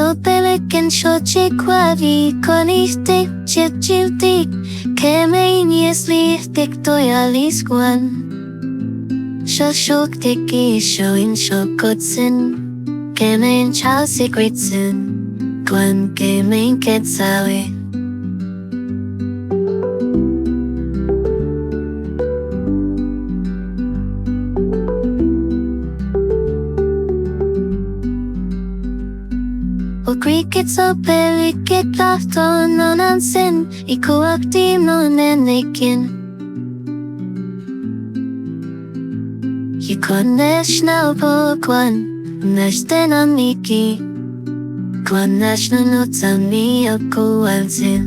tzopelic and xochicualli, con ihtic, chichiltic, ihtic toyalis huan. Xochicualli showing xocotzin, secretsin, guan quetzawe. Tzopelic tlahtolli no nansin, ikuaktim no nenekin. Yikonesh na upokuan, neshten amiki, kwan nashno notami akualzin.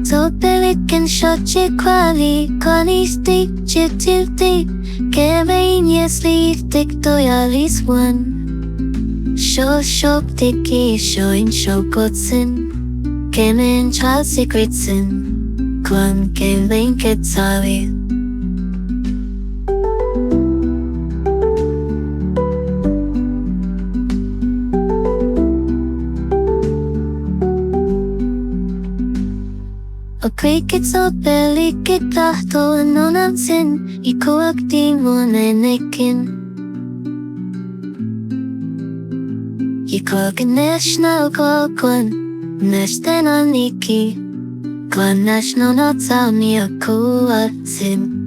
Tzopelic and xochicualli, con ihtic, chichiltic, ihtic toyalis huan. Xochicualli showing xocotzin, secretsin, guan quetzawe. Tzopelic tlahtolli no nansin, ikuaktim no nenekin. Yikonesh na upokuan, neshten amiki, kwan nashno notami akualzin.